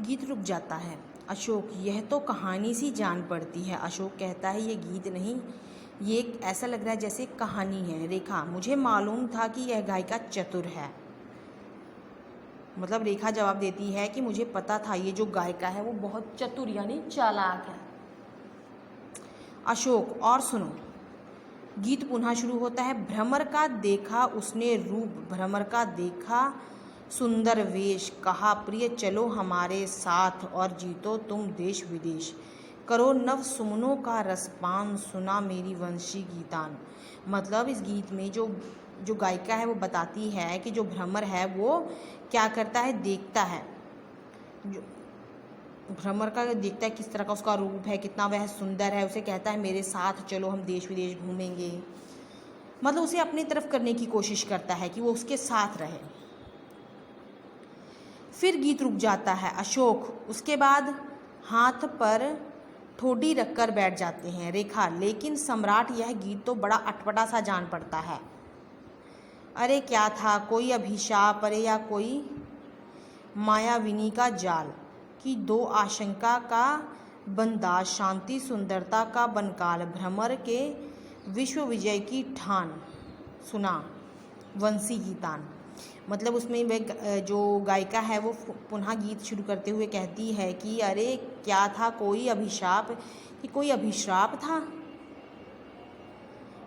गीत रुक जाता है। अशोक, यह तो कहानी सी जान पड़ती है। अशोक कहता है, ये गीत नहीं, ये ऐसा लग रहा है जैसे कहानी है। रेखा, मुझे मालूम था कि यह गायिका चतुर है। मतलब रेखा जवाब देती है कि मुझे पता था ये जो गायिका है वो बहुत चतुर यानी चालाक है। अशोक, और सुनो। गीत पुनः शुरू होता है। भ्रमर का देखा उसने रूप, भ्रमर का देखा सुंदर वेश, कहा प्रिय चलो हमारे साथ और जीतो तुम देश विदेश, करो नव सुमनों का रसपान, सुना मेरी वंशी गीतान। मतलब इस गीत में जो गायिका है वो बताती है कि जो भ्रमर है वो क्या करता है, देखता है, जो भ्रमर का देखता है किस तरह का उसका रूप है, कितना वह सुंदर है, उसे कहता है मेरे साथ चलो हम देश विदेश घूमेंगे। मतलब उसे अपनी तरफ करने की कोशिश करता है कि वो उसके साथ रहे। फिर गीत रुक जाता है। अशोक, उसके बाद हाथ पर ठोडी रखकर बैठ जाते हैं। रेखा, लेकिन सम्राट यह गीत तो बड़ा अटपटा सा जान पड़ता है। अरे क्या था, कोई अभिशाप, अरे या कोई मायाविनी का जाल, कि दो आशंका का बंदाज, शांति सुंदरता का बनकाल, भ्रमर के विश्व विजय की ठान, सुना वंशी गीतान। मतलब उसमें वह जो गायिका है वो पुनः गीत शुरू करते हुए कहती है कि अरे क्या था, कोई अभिशाप, कि कोई अभिशाप था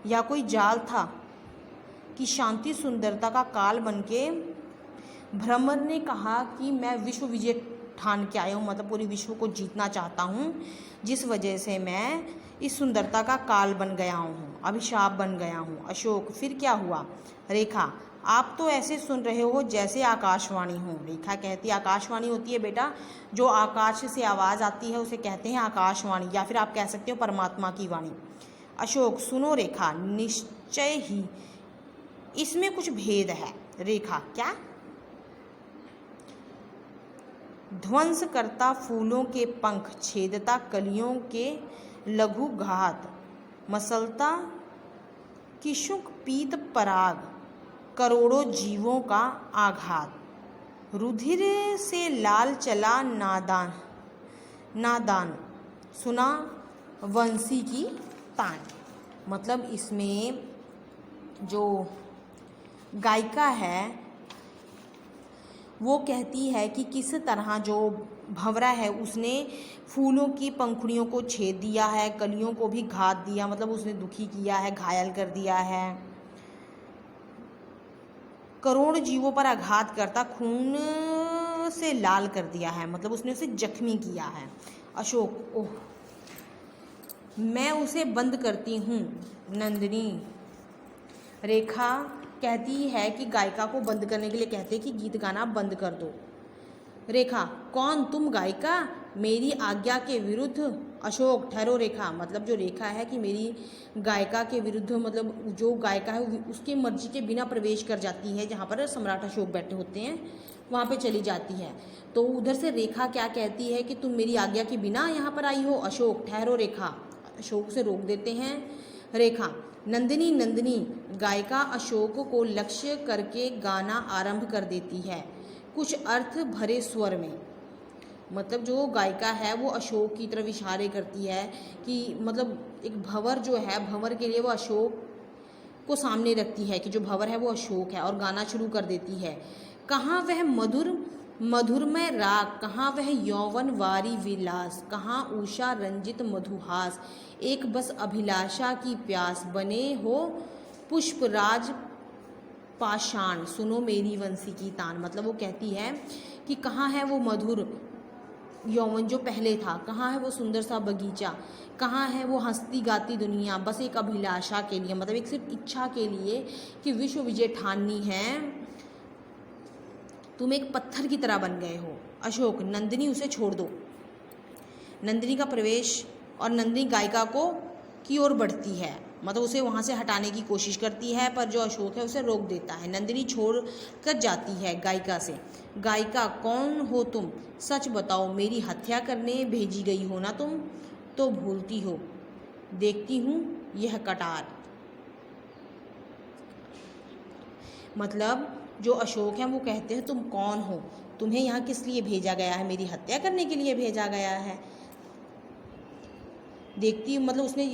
या कोई जाल था, कि शांति सुंदरता का काल बनके भ्रमर ने कहा कि मैं विश्व विजय ठान के आया हूँ, मतलब पूरी विश्व को जीतना चाहता हूँ, जिस वजह से मैं इस सुंदरता का काल बन गया हूँ, अभिशाप बन गया हूँ। अशोक, फिर क्या हुआ? रेखा, आप तो ऐसे सुन रहे हो जैसे आकाशवाणी हो। रेखा कहती है, आकाशवाणी होती है बेटा जो आकाश से आवाज़ आती है उसे कहते हैं आकाशवाणी, या फिर आप कह सकते हो परमात्मा की वाणी। अशोक, सुनो रेखा, निश्चय ही इसमें कुछ भेद है। रेखा, क्या? ध्वंस करता फूलों के पंख, छेदता कलियों के लघु घात, मसलता किशुक पीत पराग, करोड़ों जीवों का आघात, रुधिर से लाल चला नादान नादान, सुना वंशी की तान। मतलब इसमें जो गायिका है वो कहती है कि किस तरह जो भंवरा है उसने फूलों की पंखुड़ियों को छेद दिया है, कलियों को भी घात दिया, मतलब उसने दुखी किया है, घायल कर दिया है, करोड़ जीवों पर आघात करता खून से लाल कर दिया है, मतलब उसने उसे जख्मी किया है। अशोक, ओह, मैं उसे बंद करती हूँ। नंदिनी। रेखा कहती है कि गायिका को बंद करने के लिए कहते हैं कि गीत गाना बंद कर दो। रेखा, कौन, तुम गायिका, मेरी आज्ञा के विरुद्ध? अशोक, ठहरो रेखा, मतलब जो रेखा है कि मेरी गायिका के विरुद्ध, मतलब जो गायिका है उसकी मर्जी के बिना प्रवेश कर जाती है जहाँ पर सम्राट अशोक बैठे होते हैं वहाँ पे चली जाती है। तो उधर से रेखा क्या कहती है कि तुम मेरी आज्ञा के बिना यहाँ पर आई हो। अशोक, ठहरो रेखा, अशोक से रोक देते हैं। रेखा, नंदिनी। नंदिनी गायिका अशोक को लक्ष्य करके गाना आरंभ कर देती है कुछ अर्थ भरे स्वर में। मतलब जो गायिका है वो अशोक की तरफ इशारे करती है कि मतलब एक भंवर जो है, भंवर के लिए वो अशोक को सामने रखती है कि जो भंवर है वो अशोक है, और गाना शुरू कर देती है। कहाँ वह मधुर मधुरमय राग, कहाँ वह यौवन वारी विलास, कहाँ उषा रंजित मधुहास, एक बस अभिलाषा की प्यास, बने हो पुष्पराज पाषाण, सुनो मेरी वंशी की तान। मतलब वो कहती है कि कहाँ है वो मधुर यौवन जो पहले था, कहाँ है वो सुंदर सा बगीचा, कहाँ है वो हंसती गाती दुनिया, बस एक अभिलाषा के लिए, मतलब एक सिर्फ इच्छा के लिए कि विश्व विजय ठाननी है, तुम एक पत्थर की तरह बन गए हो। अशोक, नंदिनी उसे छोड़ दो। नंदिनी का प्रवेश, और नंदिनी गायिका को की ओर बढ़ती है, मतलब उसे वहाँ से हटाने की कोशिश करती है, पर जो अशोक है उसे रोक देता है। नंदिनी छोड़ कर जाती है गायिका से। गायिका, कौन हो तुम, सच बताओ, मेरी हत्या करने भेजी गई हो ना तुम, तो भूलती हो, देखती हूँ यह कटार। मतलब जो अशोक हैं वो कहते हैं तुम कौन हो, तुम्हें यहाँ किस लिए भेजा गया है? मेरी हत्या करने के लिए भेजा गया है। देखती हूँ, मतलब उसने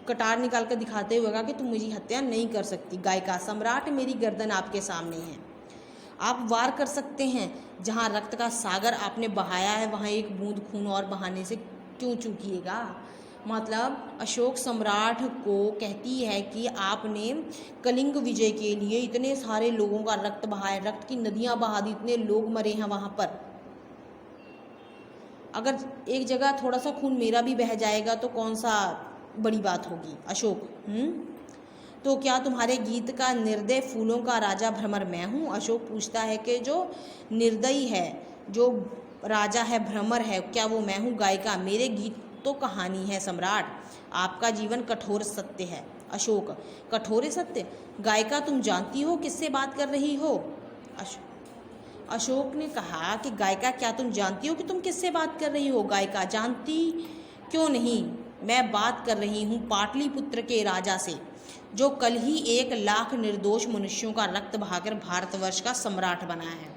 कटार निकाल कर दिखाते हुए कहा कि तुम मुझे हत्या नहीं कर सकती। गायिका, सम्राट मेरी गर्दन आपके सामने है, आप वार कर सकते हैं। जहाँ रक्त का सागर आपने बहाया है वहाँ एक बूंद खून और बहाने से क्यों चूकिएगा? मतलब अशोक सम्राट को कहती है कि आपने कलिंग विजय के लिए इतने सारे लोगों का रक्त बहाया, रक्त की नदियाँ बहा दी, इतने लोग मरे हैं वहाँ पर। अगर एक जगह थोड़ा सा खून मेरा भी बह जाएगा तो कौन सा बड़ी बात होगी? अशोक, तो क्या तुम्हारे गीत का निर्दय फूलों का राजा भ्रमर मैं हूँ? अशोक पूछता है कि जो निर्दयी है, जो राजा है, भ्रमर है, क्या वो मैं हूँ? गायिका, मेरे गीत तो कहानी है सम्राट, आपका जीवन कठोर सत्य है। अशोक, कठोर सत्य? गायिका, तुम जानती हो किससे बात कर रही हो? अशोक ने कहा कि गायिका, क्या तुम जानती हो कि तुम किससे बात कर रही हो? गायिका, जानती क्यों नहीं, मैं बात कर रही हूँ पाटलिपुत्र के राजा से, जो कल ही 1,00,000 निर्दोष मनुष्यों का रक्त बहाकर भारतवर्ष का सम्राट बना है।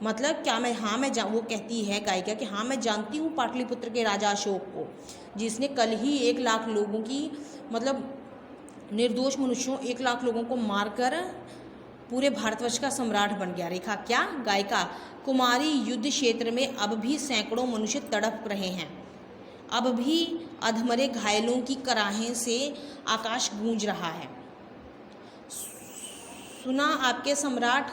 मतलब क्या मैं, वो कहती है गायिका कि हाँ मैं जानती हूँ पाटलिपुत्र के राजा अशोक को, जिसने कल ही 1,00,000 लोगों की, मतलब निर्दोष मनुष्यों 1,00,000 लोगों को मारकर पूरे भारतवर्ष का सम्राट बन गया। रेखा, क्या? गायिका, कुमारी, युद्ध क्षेत्र में अब भी सैकड़ों मनुष्य तड़प रहे हैं, अब भी अधमरे घायलों की कराहें से आकाश गूंज रहा है। सुना आपके सम्राट?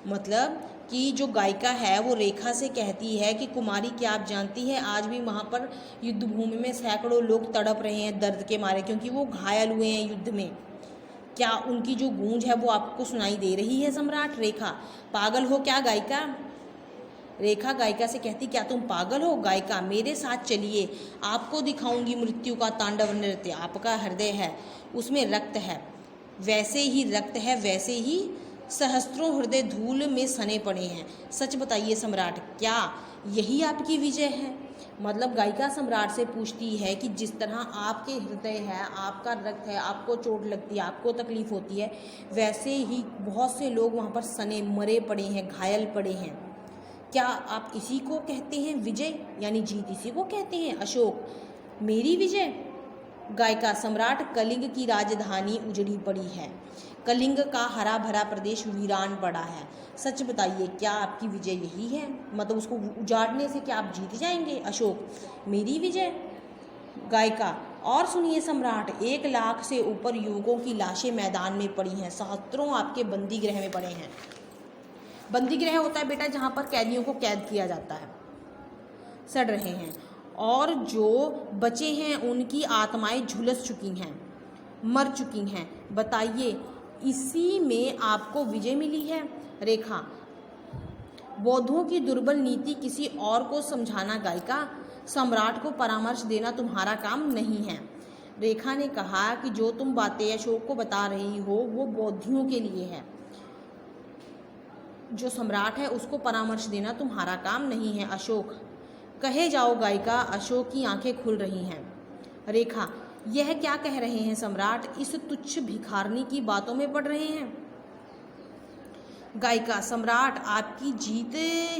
मतलब कि जो गायिका है वो रेखा से कहती है कि कुमारी, क्या आप जानती है आज भी वहाँ पर युद्ध भूमि में सैकड़ों लोग तड़प रहे हैं दर्द के मारे, क्योंकि वो घायल हुए हैं युद्ध में। क्या उनकी जो गूंज है वो आपको सुनाई दे रही है सम्राट? रेखा, पागल हो क्या गायिका? रेखा गायिका से कहती, क्या तुम पागल हो? गायिका, मेरे साथ चलिए, आपको दिखाऊंगी मृत्यु का तांडव नृत्य। आपका हृदय है, उसमें रक्त है, वैसे ही रक्त है, वैसे ही सहस्त्रों हृदय धूल में सने पड़े हैं। सच बताइए सम्राट, क्या यही आपकी विजय है? मतलब गायिका सम्राट से पूछती है कि जिस तरह आपके हृदय है, आपका रक्त है, आपको चोट लगती है, आपको तकलीफ होती है, वैसे ही बहुत से लोग वहाँ पर सने मरे पड़े हैं, घायल पड़े हैं। क्या आप इसी को कहते हैं विजय, यानी जीत इसी को कहते हैं? अशोक, मेरी विजय? गायिका, सम्राट, कलिंग की राजधानी उजड़ी पड़ी है, कलिंग का हरा भरा प्रदेश वीरान पड़ा है। सच बताइए, क्या आपकी विजय यही है? मतलब उसको उजाड़ने से क्या आप जीत जाएंगे? अशोक, मेरी विजय? गायिका, और सुनिए सम्राट, 1,00,000 से ऊपर युवकों की लाशें मैदान में पड़ी हैं, सहस्त्रों आपके बंदी गृह में पड़े हैं। बंदी गृह होता है बेटा जहाँ पर कैदियों को कैद किया जाता है, सड़ रहे हैं, और जो बचे हैं उनकी आत्माएं झुलस चुकी हैं, मर चुकी हैं। बताइए, इसी में आपको विजय मिली है? रेखा, बौद्धों की दुर्बल नीति किसी और को समझाना। गायिका, सम्राट को परामर्श देना तुम्हारा काम नहीं है। रेखा ने कहा कि जो तुम बातें अशोक को बता रही हो वो बौद्धियों के लिए है, जो सम्राट है उसको परामर्श देना तुम्हारा काम नहीं है। अशोक, कहे जाओ गायिका। अशोक की आंखें खुल रही हैं। रेखा, यह क्या कह रहे हैं सम्राट? इस तुच्छ भिखारनी की बातों में पड़ रहे हैं? गायिका, सम्राट, आपकी जीत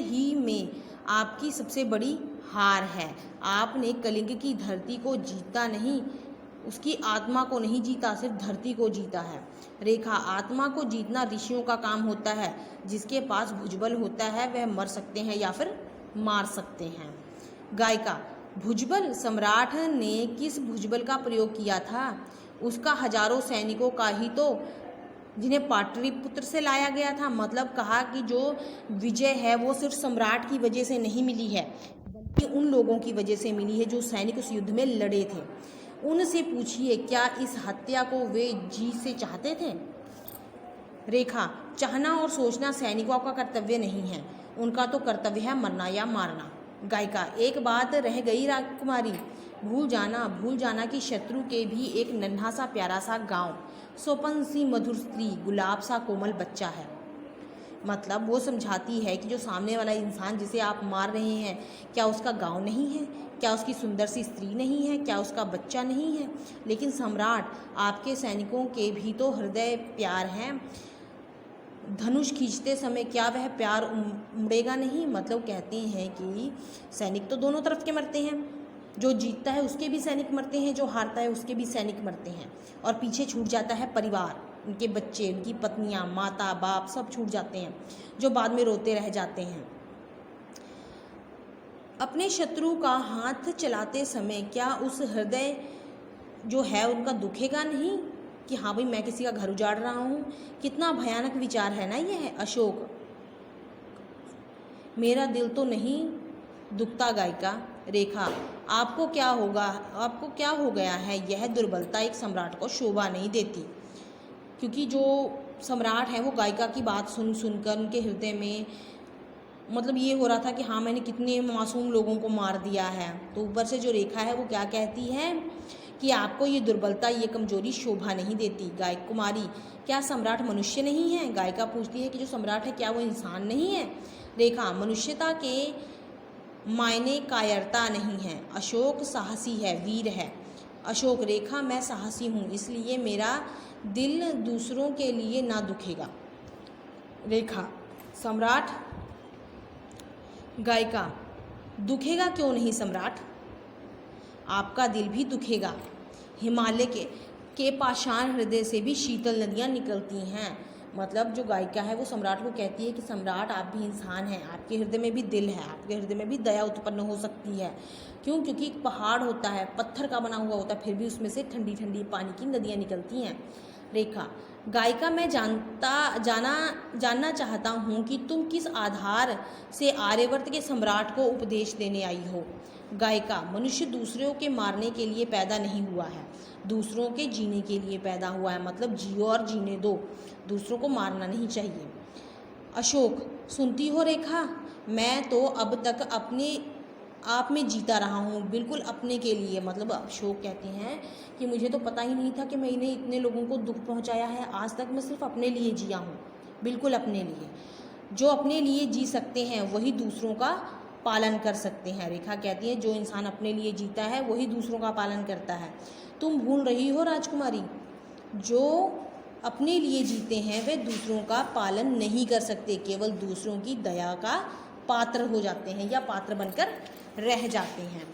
ही में आपकी सबसे बड़ी हार है। आपने कलिंग की धरती को जीता नहीं, उसकी आत्मा को नहीं जीता, सिर्फ धरती को जीता है। रेखा, आत्मा को जीतना ऋषियों का काम होता है, जिसके पास भुजबल होता है वह मर सकते हैं या फिर मार सकते हैं। गायिका, भुजबल? सम्राट ने किस भुजबल का प्रयोग किया था? उसका हजारों सैनिकों का ही तो, जिन्हें पाटलिपुत्र से लाया गया था। मतलब कहा कि जो विजय है वो सिर्फ सम्राट की वजह से नहीं मिली है, बल्कि उन लोगों की वजह से मिली है जो सैनिक उस युद्ध में लड़े थे। उनसे पूछिए, क्या इस हत्या को वे जी से चाहते थे? रेखा, चाहना और सोचना सैनिकों का कर्तव्य नहीं है, उनका तो कर्तव्य है मरना या मारना। गायिका, एक बात रह गई राजकुमारी, भूल जाना कि शत्रु के भी एक नन्हा सा प्यारा सा गांव, सोपन सी मधुर स्त्री, गुलाब सा कोमल बच्चा है। मतलब वो समझाती है कि जो सामने वाला इंसान जिसे आप मार रहे हैं, क्या उसका गांव नहीं है? क्या उसकी सुंदर सी स्त्री नहीं है? क्या उसका बच्चा नहीं है? लेकिन सम्राट, आपके सैनिकों के भी तो हृदय प्यार हैं, धनुष खींचते समय क्या वह प्यार उमड़ेगा नहीं? मतलब कहते हैं कि सैनिक तो दोनों तरफ के मरते हैं, जो जीतता है उसके भी सैनिक मरते हैं, जो हारता है उसके भी सैनिक मरते हैं, और पीछे छूट जाता है परिवार, उनके बच्चे, उनकी पत्नियां, माता, बाप सब छूट जाते हैं, जो बाद में रोते रह जाते हैं। अपने शत्रु का हाथ चलाते समय क्या उस हृदय जो है उनका दुखेगा नहीं कि हाँ भाई मैं किसी का घर उजाड़ रहा हूँ? कितना भयानक विचार है ना यह। अशोक, मेरा दिल तो नहीं दुखता गायिका। रेखा, आपको क्या होगा, आपको क्या हो गया है? यह दुर्बलता एक सम्राट को शोभा नहीं देती। क्योंकि जो सम्राट है वो गायिका की बात सुनकर उनके हृदय में मतलब ये हो रहा था कि हाँ मैंने कितने मासूम लोगों को मार दिया है। तो ऊपर से जो रेखा है वो क्या कहती है कि आपको ये दुर्बलता, ये कमजोरी शोभा नहीं देती। गायक कुमारी, क्या सम्राट मनुष्य नहीं है? गायिका पूछती है कि जो सम्राट है क्या वो इंसान नहीं है? रेखा, मनुष्यता के मायने कायरता नहीं है। अशोक साहसी है, वीर है। अशोक, रेखा मैं साहसी हूँ इसलिए मेरा दिल दूसरों के लिए ना दुखेगा। रेखा, सम्राट। गायिका, दुखेगा क्यों नहीं सम्राट, आपका दिल भी दुखेगा। हिमालय के पाषाण हृदय से भी शीतल नदियाँ निकलती हैं। मतलब जो गायिका है वो सम्राट को कहती है कि सम्राट आप भी इंसान हैं, आपके हृदय में भी दिल है, आपके हृदय में भी दया उत्पन्न हो सकती है। क्यों? क्योंकि एक पहाड़ होता है, पत्थर का बना हुआ होता है, फिर भी उसमें से ठंडी ठंडी पानी की नदियाँ निकलती हैं। रेखा, गायिका मैं जानना चाहता हूँ कि तुम किस आधार से आर्यवर्त के सम्राट को उपदेश देने आई हो। गायिका, मनुष्य दूसरों के मारने के लिए पैदा नहीं हुआ है, दूसरों के जीने के लिए पैदा हुआ है। मतलब जियो और जीने दो, दूसरों को मारना नहीं चाहिए। अशोक, सुनती हो रेखा, मैं तो अब तक अपने आप में जीता रहा हूँ, बिल्कुल अपने के लिए। मतलब अशोक कहते हैं कि मुझे तो पता ही नहीं था कि मैंने इतने लोगों को दुख पहुँचाया है, आज तक मैं सिर्फ अपने लिए जिया हूँ, बिल्कुल अपने लिए। जो अपने लिए जी सकते हैं वही दूसरों का पालन कर सकते हैं। रेखा कहती है जो इंसान अपने लिए जीता है वही दूसरों का पालन करता है। तुम भूल रही हो राजकुमारी, जो अपने लिए जीते हैं वे दूसरों का पालन नहीं कर सकते, केवल दूसरों की दया का पात्र हो जाते हैं या पात्र बनकर रह जाते हैं।